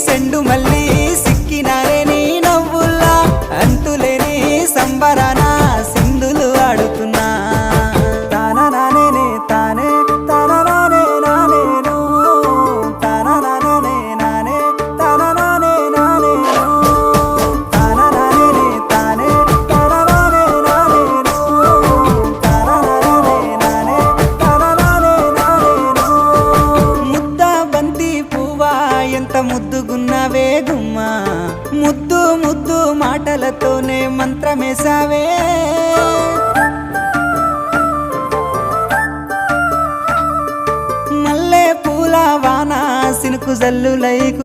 సెండు మళ్ళీ సిక్కినారే నీ నవ్వుల్లా అంతులేని సంబరాన సింధులు ఆడుతున్నా తానా నానే తానే తానా నానే నానేను తానా నానే నానే తానా నానే నానేను తానా నానే తానే తానా నానే నానేను తానా నానే నానే తానా నానే నానేను ముద్ద బంతి పువ్వా ఎంత ముద్దుగున్నావే గుమ్మా ముద్దు ముద్దు మాటలతోనే మంత్రమేసావే మల్లె పూల వాన సినుకు జల్లులై